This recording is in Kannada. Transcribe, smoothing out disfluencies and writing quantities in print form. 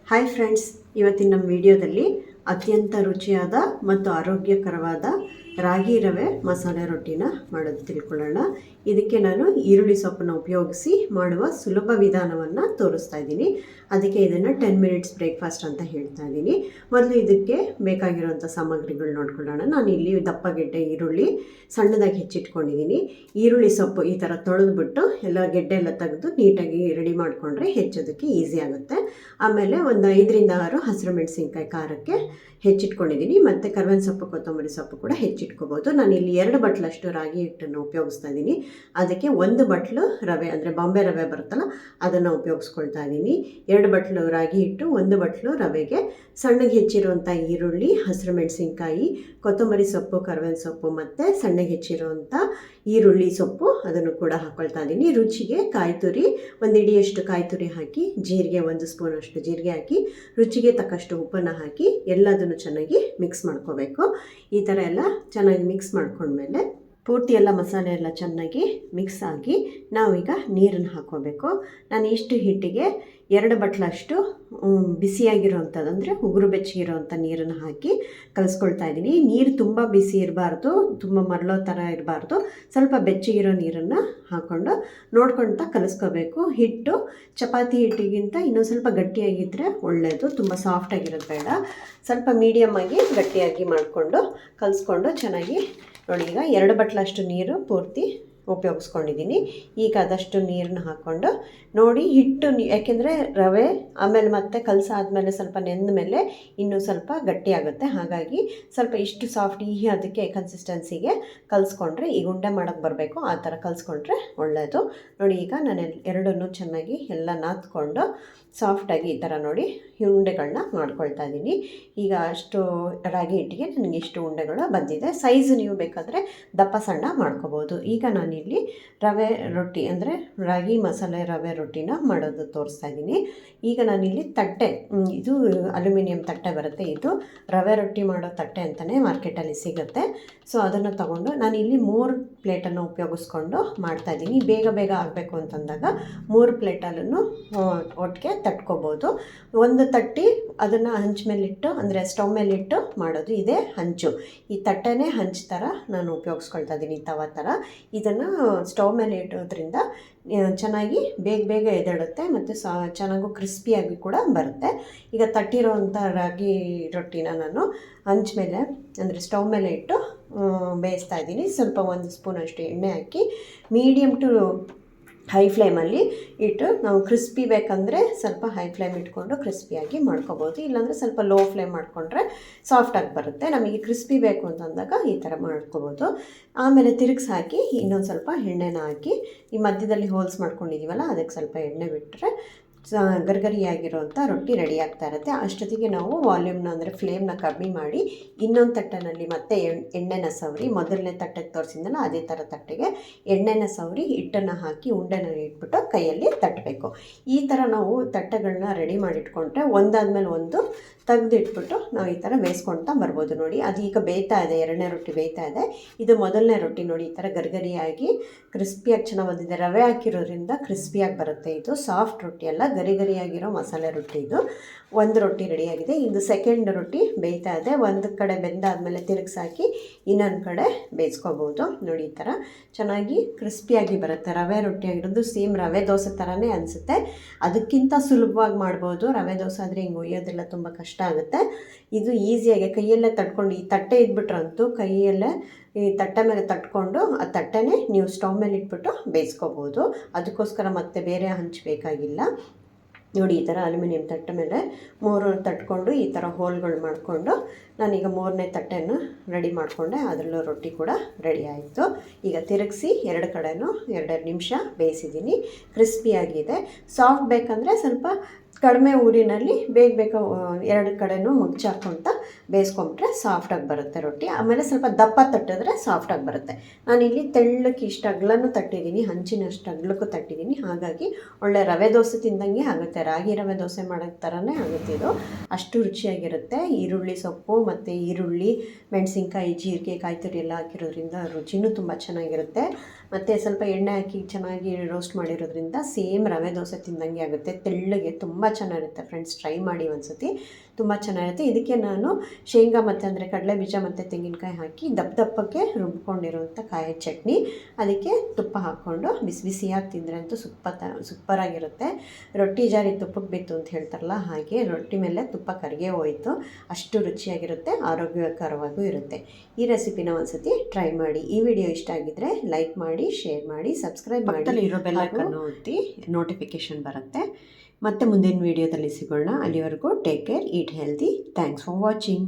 ಹಾಯ್ ಫ್ರೆಂಡ್ಸ್, ಇವತ್ತಿನ ನಮ್ಮ ವಿಡಿಯೋದಲ್ಲಿ ಅತ್ಯಂತ ರುಚಿಯಾದ ಮತ್ತು ಆರೋಗ್ಯಕರವಾದ ರಾಗಿ ರವೆ ಮಸಾಲೆ ರೊಟ್ಟಿನ ಮಾಡೋದು ತಿಳ್ಕೊಳ್ಳೋಣ. ಇದಕ್ಕೆ ನಾನು ಈರುಳ್ಳಿ ಸೊಪ್ಪನ್ನು ಉಪಯೋಗಿಸಿ ಮಾಡುವ ಸುಲಭ ವಿಧಾನವನ್ನು ತೋರಿಸ್ತಾ ಇದ್ದೀನಿ. ಅದಕ್ಕೆ ಇದನ್ನು 10 ಮಿನಿಟ್ಸ್ ಬ್ರೇಕ್ಫಾಸ್ಟ್ ಅಂತ ಹೇಳ್ತಾ ಇದ್ದೀನಿ. ಮೊದಲು ಇದಕ್ಕೆ ಬೇಕಾಗಿರುವಂಥ ಸಾಮಗ್ರಿಗಳು ನೋಡ್ಕೊಳ್ಳೋಣ. ನಾನು ಇಲ್ಲಿ ದಪ್ಪ ಗೆಡ್ಡೆ ಈರುಳ್ಳಿ ಸಣ್ಣದಾಗಿ ಹೆಚ್ಚಿಟ್ಕೊಂಡಿದ್ದೀನಿ. ಈರುಳ್ಳಿ ಸೊಪ್ಪು ಈ ಥರ ತೊಳೆದ್ಬಿಟ್ಟು ಎಲ್ಲ ಗೆಡ್ಡೆ ಎಲ್ಲ ತೆಗೆದು ನೀಟಾಗಿ ರೆಡಿ ಮಾಡಿಕೊಂಡ್ರೆ ಹೆಚ್ಚೋದಕ್ಕೆ ಈಸಿ ಆಗುತ್ತೆ. ಆಮೇಲೆ ಒಂದು 5ರಿಂದ 6 ಹಸಿರು ಮೆಣಸಿನ್ಕಾಯಿ ಖಾರಕ್ಕೆ ಹೆಚ್ಚಿಟ್ಕೊಂಡಿದ್ದೀನಿ. ಮತ್ತು ಕರ್ಬೇವಿನ ಸೊಪ್ಪು, ಕೊತ್ತಂಬರಿ ಸೊಪ್ಪು ಕೂಡ ಹೆಚ್ಚಿಟ್ಕೋಬೋದು. ನಾನು ಇಲ್ಲಿ 2 ಬಟ್ಲಷ್ಟು ರಾಗಿ ಹಿಟ್ಟನ್ನು ಉಪಯೋಗಿಸ್ತಾ ಇದ್ದೀನಿ. ಅದಕ್ಕೆ 1 ಬಟ್ಲು ರವೆ ಅಂದರೆ ಬಾಂಬೆ ರವೆ ಬರುತ್ತಲ್ಲ ಅದನ್ನು ಉಪಯೋಗಿಸ್ಕೊಳ್ತಾ ಇದ್ದೀನಿ. 2 ಬಟ್ಲು ರಾಗಿ ಹಿಟ್ಟು, 1 ಬಟ್ಲು ರವೆಗೆ ಸಣ್ಣಗೆ ಹೆಚ್ಚಿರುವಂಥ ಈರುಳ್ಳಿ, ಹಸಿರು ಮೆಣಸಿನ್ಕಾಯಿ, ಕೊತ್ತಂಬರಿ ಸೊಪ್ಪು, ಕರ್ಬೇವಿನ ಸೊಪ್ಪು ಮತ್ತು ಸಣ್ಣಗೆ ಹೆಚ್ಚಿರುವಂಥ ಈರುಳ್ಳಿ ಸೊಪ್ಪು ಅದನ್ನು ಕೂಡ ಹಾಕ್ಕೊಳ್ತಾ ಇದ್ದೀನಿ. ರುಚಿಗೆ ಕಾಯಿ ತುರಿ, 1 ಇಡಿಯಷ್ಟು ಕಾಯಿ ತುರಿ ಹಾಕಿ, ಜೀರಿಗೆ 1 ಸ್ಪೂನಷ್ಟು ಜೀರಿಗೆ ಹಾಕಿ, ರುಚಿಗೆ ತಕ್ಕಷ್ಟು ಉಪ್ಪನ್ನು ಹಾಕಿ ಎಲ್ಲದನ್ನು ಚೆನ್ನಾಗಿ ಮಿಕ್ಸ್ ಮಾಡ್ಕೋಬೇಕು. ಈ ಥರ ಎಲ್ಲ ಚೆನ್ನಾಗಿ ಮಿಕ್ಸ್ ಮಾಡ್ಕೊಂಡ್ಮೇಲೆ ಪೂರ್ತಿ ಎಲ್ಲ ಮಸಾಲೆ ಎಲ್ಲ ಚೆನ್ನಾಗಿ ಮಿಕ್ಸ್ ಆಗಿ ನಾವೀಗ ನೀರನ್ನು ಹಾಕ್ಕೋಬೇಕು. ನಾನು ಇಷ್ಟು ಹಿಟ್ಟಿಗೆ 2 ಬಟ್ಲಷ್ಟು ಬಿಸಿಯಾಗಿರೋವಂಥದ್ದು ಅಂದರೆ ಉಗುರು ಬೆಚ್ಚಗಿರೋವಂಥ ನೀರನ್ನು ಹಾಕಿ ಕಲಿಸ್ಕೊಳ್ತಾ ಇದ್ದೀನಿ. ನೀರು ತುಂಬ ಬಿಸಿ ಇರಬಾರ್ದು, ತುಂಬ ಮರಳೋ ಥರ ಇರಬಾರ್ದು. ಸ್ವಲ್ಪ ಬೆಚ್ಚಗಿರೋ ನೀರನ್ನು ಹಾಕ್ಕೊಂಡು ನೋಡ್ಕೊಳ್ತಾ ಕಲಿಸ್ಕೋಬೇಕು. ಹಿಟ್ಟು ಚಪಾತಿ ಹಿಟ್ಟಿಗಿಂತ ಇನ್ನೊಂದು ಸ್ವಲ್ಪ ಗಟ್ಟಿಯಾಗಿದ್ದರೆ ಒಳ್ಳೆಯದು. ತುಂಬ ಸಾಫ್ಟಾಗಿರೋದು ಬೇಡ, ಸ್ವಲ್ಪ ಮೀಡಿಯಮ್ಮಾಗಿ ಗಟ್ಟಿಯಾಗಿ ಮಾಡಿಕೊಂಡು ಕಲಿಸ್ಕೊಂಡು ಚೆನ್ನಾಗಿ ನೋಡಿ. ಈಗ 2 ಬಟ್ಲಷ್ಟು ನೀರು ಪೂರ್ತಿ ಉಪಯೋಗಿಸ್ಕೊಂಡಿದ್ದೀನಿ. ಈಗ ಅದಷ್ಟು ನೀರನ್ನ ಹಾಕ್ಕೊಂಡು ನೋಡಿ ಹಿಟ್ಟು ಯಾಕೆಂದರೆ ರವೆ ಆಮೇಲೆ ಮತ್ತೆ ಕಲಸಾದ್ಮೇಲೆ ಸ್ವಲ್ಪ ನೆಂದ ಮೇಲೆ ಇನ್ನೂ ಸ್ವಲ್ಪ ಗಟ್ಟಿಯಾಗುತ್ತೆ. ಹಾಗಾಗಿ ಸ್ವಲ್ಪ ಇಷ್ಟು ಸಾಫ್ಟ್ ಅದಕ್ಕೆ ಕನ್ಸಿಸ್ಟೆನ್ಸಿಗೆ ಕಲಿಸ್ಕೊಂಡ್ರೆ, ಈಗ ಉಂಡೆ ಮಾಡೋಕ್ಕೆ ಬರಬೇಕು ಆ ಥರ ಕಲಿಸ್ಕೊಂಡ್ರೆ ಒಳ್ಳೆಯದು. ನೋಡಿ ಈಗ ನಾನು ಎರಡನ್ನೂ ಚೆನ್ನಾಗಿ ಎಲ್ಲ ನಾದ್ಕೊಂಡು ಸಾಫ್ಟಾಗಿ ಈ ಥರ ನೋಡಿ ಉಂಡೆಗಳನ್ನ ಮಾಡ್ಕೊಳ್ತಾ ಇದ್ದೀನಿ. ಈಗ ಅಷ್ಟು ರಾಗಿ ಹಿಟ್ಟಿಗೆ ನನಗೆ ಇಷ್ಟು ಉಂಡೆಗಳು ಬಂದಿದೆ. ಸೈಜ್ ನೀವು ಬೇಕಾದರೆ ದಪ್ಪ ಸಣ್ಣ ಮಾಡ್ಕೋಬೋದು. ಈಗ ನಾನಿಲ್ಲಿ ರವೆ ರೊಟ್ಟಿ ಅಂದರೆ ರಾಗಿ ಮಸಾಲೆ ರವೆ ರೊಟ್ಟಿನ ಮಾಡೋದು ತೋರಿಸ್ತಾ ಇದ್ದೀನಿ. ಈಗ ನಾನಿಲ್ಲಿ ತಟ್ಟೆ, ಇದು ಅಲ್ಯೂಮಿನಿಯಂ ತಟ್ಟೆ ಬರುತ್ತೆ, ಇದು ರವೆ ರೊಟ್ಟಿ ಮಾಡೋ ತಟ್ಟೆ ಅಂತಲೇ ಮಾರ್ಕೆಟಲ್ಲಿ ಸಿಗುತ್ತೆ. ಸೊ ಅದನ್ನು ತಗೊಂಡು ನಾನಿಲ್ಲಿ 3 ಪ್ಲೇಟನ್ನು ಉಪಯೋಗಿಸ್ಕೊಂಡು ಮಾಡ್ತಾಯಿದ್ದೀನಿ. ಬೇಗ ಬೇಗ ಆಗಬೇಕು ಅಂತಂದಾಗ 3 ಪ್ಲೇಟಲ್ಲೂ ಒಟ್ಟಿಗೆ ತಟ್ಕೋಬೋದು. ಒಂದು ತಟ್ಟಿ ಅದನ್ನು ಹಂಚು ಮೇಲಿಟ್ಟು ಅಂದರೆ ಸ್ಟವ್ ಮೇಲಿಟ್ಟು ಮಾಡೋದು, ಇದೇ ಹಂಚು. ಈ ತಟ್ಟೆನೇ ಹಂಚು ಥರ ನಾನು ಉಪಯೋಗಿಸ್ಕೊಳ್ತಾ ಇದ್ದೀನಿ, ತವ ಥರ. ಇದನ್ನು ಸ್ಟವ್ ಮೇಲೆ ಇಡೋದ್ರಿಂದ ಚೆನ್ನಾಗಿ ಬೇಗ ಬೇಗ ಎದ್ದೇಳುತ್ತೆ ಮತ್ತು ಚೆನ್ನಾಗೂ ಕ್ರಿಸ್ಪಿಯಾಗಿ ಕೂಡ ಬರುತ್ತೆ. ಈಗ ತಟ್ಟಿರೋವಂಥ ರಾಗಿ ರೊಟ್ಟಿನ ನಾನು ಹಂಚ್ ಮೇಲೆ ಅಂದರೆ ಸ್ಟವ್ ಮೇಲೆ ಇಟ್ಟು ಬೇಯಿಸ್ತಾ ಇದ್ದೀನಿ. ಸ್ವಲ್ಪ 1 ಸ್ಪೂನಷ್ಟು ಎಣ್ಣೆ ಹಾಕಿ ಮೀಡಿಯಮ್ ಟು ಹೈ ಫ್ಲೇಮಲ್ಲಿ ಇಟ್ಟು, ನಾವು ಕ್ರಿಸ್ಪಿ ಬೇಕಂದರೆ ಸ್ವಲ್ಪ ಹೈ ಫ್ಲೇಮ್ ಇಟ್ಕೊಂಡು ಕ್ರಿಸ್ಪಿಯಾಗಿ ಮಾಡ್ಕೋಬೋದು. ಇಲ್ಲಾಂದರೆ ಸ್ವಲ್ಪ ಲೋ ಫ್ಲೇಮ್ ಮಾಡಿಕೊಂಡ್ರೆ ಸಾಫ್ಟಾಗಿ ಬರುತ್ತೆ. ನಮಗೆ ಕ್ರಿಸ್ಪಿ ಬೇಕು ಅಂತಂದಾಗ ಈ ಥರ ಮಾಡ್ಕೋಬೋದು. ಆಮೇಲೆ ತಿರುಗಿಸಿ ಹಾಕಿ ಇನ್ನೊಂದು ಸ್ವಲ್ಪ ಎಣ್ಣೆನ ಹಾಕಿ ಈ ಮಧ್ಯದಲ್ಲಿ ಹೋಲ್ಸ್ ಮಾಡ್ಕೊಂಡಿದ್ದೀವಲ್ಲ ಅದಕ್ಕೆ ಸ್ವಲ್ಪ ಎಣ್ಣೆ ಬಿಟ್ಟರೆ ಗರ್ಗರಿಯಾಗಿರೋವಂಥ ರೊಟ್ಟಿ ರೆಡಿ ಆಗ್ತಾ ಇರುತ್ತೆ. ಅಷ್ಟೊತ್ತಿಗೆ ನಾವು ವಾಲ್ಯೂಮ್ನ ಅಂದರೆ ಫ್ಲೇಮ್ನ ಕಮ್ಮಿ ಮಾಡಿ ಇನ್ನೊಂದು ತಟ್ಟೆನಲ್ಲಿ ಮತ್ತೆ ಎಣ್ಣೆನ ಸವರಿ, ಮೊದಲನೇ ತಟ್ಟೆಗೆ ತೋರಿಸಿದ್ನಲ್ಲ ಅದೇ ಥರ ತಟ್ಟೆಗೆ ಎಣ್ಣೆನ ಸವರಿ ಹಿಟ್ಟನ್ನು ಹಾಕಿ ಉಂಡೆನ ಇಟ್ಬಿಟ್ಟು ಕೈಯಲ್ಲಿ ತಟ್ಟಬೇಕು. ಈ ಥರ ನಾವು ತಟ್ಟೆಗಳನ್ನ ರೆಡಿ ಮಾಡಿಟ್ಕೊಂಡ್ರೆ ಒಂದಾದ್ಮೇಲೆ ಒಂದು ತೆಗೆದಿಟ್ಬಿಟ್ಟು ನಾವು ಈ ಥರ ಬೇಯಿಸ್ಕೊಳ್ತಾ ಬರ್ಬೋದು. ನೋಡಿ ಅದು ಈಗ ಬೇಯ್ತಾ ಇದೆ, 2ನೇ ರೊಟ್ಟಿ ಬೇಯ್ತಾ ಇದೆ. ಇದು ಮೊದಲನೇ ರೊಟ್ಟಿ ನೋಡಿ, ಈ ಥರ ಗರಿಗರಿಯಾಗಿ ಕ್ರಿಸ್ಪಿಯಾಗಿ ಚೆನ್ನಾಗಿ ಬಂದಿದೆ. ರವೆ ಹಾಕಿರೋದ್ರಿಂದ ಕ್ರಿಸ್ಪಿಯಾಗಿ ಬರುತ್ತೆ. ಇದು ಸಾಫ್ಟ್ ರೊಟ್ಟಿ ಅಲ್ಲ, ಗರಿಗರಿಯಾಗಿರೋ ಮಸಾಲೆ ರೊಟ್ಟಿ. ಇದು ಒಂದು ರೊಟ್ಟಿ ರೆಡಿಯಾಗಿದೆ. ಇದು ಸೆಕೆಂಡ್ ರೊಟ್ಟಿ ಬೇಯ್ತಾ ಇದೆ. ಒಂದು ಕಡೆ ಬೆಂದಾದಮೇಲೆ ತಿರುಗಿಸಾಕಿ ಇನ್ನೊಂದು ಕಡೆ ಬೇಯಿಸ್ಕೋಬೋದು. ನೋಡಿ ಈ ಥರ ಚೆನ್ನಾಗಿ ಕ್ರಿಸ್ಪಿಯಾಗಿ ಬರುತ್ತೆ. ರವೆ ರೊಟ್ಟಿ ಆಗಿರೋದು ಸೇಮ್ ರವೆ ದೋಸೆ ಥರನೇ ಅನಿಸುತ್ತೆ. ಅದಕ್ಕಿಂತ ಸುಲಭವಾಗಿ ಮಾಡ್ಬೋದು. ರವೆ ದೋಸೆ ಆದರೆ ಹಿಂಗೆ ಒಯ್ಯೋದೆಲ್ಲ ತುಂಬ ಕಷ್ಟ ಆಗುತ್ತೆ. ಇದು ಈಸಿಯಾಗಿ ಕೈಯಲ್ಲೇ ತಟ್ಕೊಂಡು, ಈ ತಟ್ಟೆ ಇದ್ಬಿಟ್ರಂತೂ ಕೈಯಲ್ಲೇ ಈ ತಟ್ಟೆ ಮೇಲೆ ತಟ್ಕೊಂಡು ಆ ತಟ್ಟೆನೇ ನೀವು ಸ್ಟವ್ ಮೇಲೆ ಇಟ್ಬಿಟ್ಟು ಬೇಯಿಸ್ಕೋಬೋದು. ಅದಕ್ಕೋಸ್ಕರ ಮತ್ತೆ ಬೇರೆ ಹಂಚಬೇಕಾಗಿಲ್ಲ. ನೋಡಿ ಈ ಥರ ಅಲ್ಯೂಮಿನಿಯಂ ತಟ್ಟೆ ಮೇಲೆ 3 ತಟ್ಕೊಂಡು ಈ ಥರ ಹೋಲ್ಗಳು ಮಾಡಿಕೊಂಡು ನಾನೀಗ 3ನೇ ತಟ್ಟೆಯನ್ನು ರೆಡಿ ಮಾಡಿಕೊಂಡೆ. ಅದರಲ್ಲೂ ರೊಟ್ಟಿ ಕೂಡ ರೆಡಿ ಆಯಿತು. ಈಗ ತಿರುಗಿಸಿ 2 ಕಡೆನೂ 2 ನಿಮಿಷ ಬೇಯಿಸಿದ್ದೀನಿ. ಕ್ರಿಸ್ಪಿಯಾಗಿದೆ. ಸಾಫ್ಟ್ ಬೇಕಂದರೆ ಸ್ವಲ್ಪ ಕಡಿಮೆ ಊರಿನಲ್ಲಿ ಬೇಗ 2 ಕಡೆನೂ ಮುಚ್ಚಾಕೊಂತ ಬೇಯಿಸ್ಕೊಂಬಿಟ್ರೆ ಸಾಫ್ಟಾಗಿ ಬರುತ್ತೆ ರೊಟ್ಟಿ. ಆಮೇಲೆ ಸ್ವಲ್ಪ ದಪ್ಪ ತಟ್ಟಿದ್ರೆ ಸಾಫ್ಟಾಗಿ ಬರುತ್ತೆ. ನಾನಿಲ್ಲಿ ತೆಳ್ಳಕ್ಕೆ ಇಷ್ಟು ಅಗಲನೂ ತಟ್ಟಿದ್ದೀನಿ, ಹಂಚಿನಷ್ಟು ಅಗಲಕ್ಕೂ ತಟ್ಟಿದ್ದೀನಿ. ಹಾಗಾಗಿ ಒಳ್ಳೆ ರವೆ ದೋಸೆ ತಿಂದಂಗೆ ಆಗುತ್ತೆ. ರಾಗಿ ರವೆ ದೋಸೆ ಮಾಡೋ ಥರನೇ ಆಗುತ್ತೆ ಇದು. ಅಷ್ಟು ರುಚಿಯಾಗಿರುತ್ತೆ. ಈರುಳ್ಳಿ ಸೊಪ್ಪು ಮತ್ತು ಈರುಳ್ಳಿ, ಮೆಣಸಿನ್ಕಾಯಿ, ಜೀರಿಗೆ, ಕಾಯಿ ತುರಿ ಎಲ್ಲ ಹಾಕಿರೋದ್ರಿಂದ ರುಚಿನೂ ತುಂಬ ಚೆನ್ನಾಗಿರುತ್ತೆ. ಮತ್ತು ಸ್ವಲ್ಪ ಎಣ್ಣೆ ಹಾಕಿ ಚೆನ್ನಾಗಿ ರೋಸ್ಟ್ ಮಾಡಿರೋದ್ರಿಂದ ಸೇಮ್ ರವೆ ದೋಸೆ ತಿಂದಂಗೆ ಆಗುತ್ತೆ, ತೆಳ್ಳಗೆ ತುಂಬ ಚೆನ್ನಾಗಿರುತ್ತೆ ಫ್ರೆಂಡ್ಸ್. ಟ್ರೈ ಮಾಡಿ ಒಂದ್ಸತಿ, ತುಂಬ ಚೆನ್ನಾಗಿರುತ್ತೆ. ಇದಕ್ಕೆ ನಾನು ಶೇಂಗಾ ಮತ್ತು ಅಂದರೆ ಕಡಲೆ ಬೀಜ ಮತ್ತು ತೆಂಗಿನಕಾಯಿ ಹಾಕಿ ದಪ್ಪಕ್ಕೆ ರುಬ್ಕೊಂಡಿರುವಂಥ ಕಾಯಿ ಚಟ್ನಿ, ಅದಕ್ಕೆ ತುಪ್ಪ ಹಾಕ್ಕೊಂಡು ಬಿಸಿ ಬಿಸಿಯಾಗಿ ತಿಂದರೆ ಅಂತೂ ಸೂಪರಾಗಿರುತ್ತೆ. ರೊಟ್ಟಿ ಜಾರಿ ತುಪ್ಪಕ್ಕೆ ಬಿತ್ತು ಅಂತ ಹೇಳ್ತಾರಲ್ಲ, ಹಾಗೆ ರೊಟ್ಟಿ ಮೇಲೆ ತುಪ್ಪ ಕರಗೇ ಹೋಯಿತು, ಅಷ್ಟು ರುಚಿಯಾಗಿರುತ್ತೆ, ಆರೋಗ್ಯಕರವಾಗೂ ಇರುತ್ತೆ. ಈ ರೆಸಿಪಿನ ಒಂದ್ಸತಿ ಟ್ರೈ ಮಾಡಿ. ಈ ವಿಡಿಯೋ ಇಷ್ಟ ಆಗಿದ್ರೆ ಲೈಕ್ ಮಾಡಿ, ಶೇರ್ ಮಾಡಿ, ಸಬ್ಸ್ಕ್ರೈಬ್ ಮಾಡಿ, ಇರೋ ಬೆಲ್ ಐಕಾನ್ ಒತ್ತಿ ನೋಟಿಫಿಕೇಶನ್ ಬರುತ್ತೆ. ಮತ್ತೆ ಮುಂದಿನ ವಿಡಿಯೋದಲ್ಲಿ ಸಿಗೋಣ. ಅಲ್ಲಿವರೆಗೂ take care, eat healthy. Thanks for watching.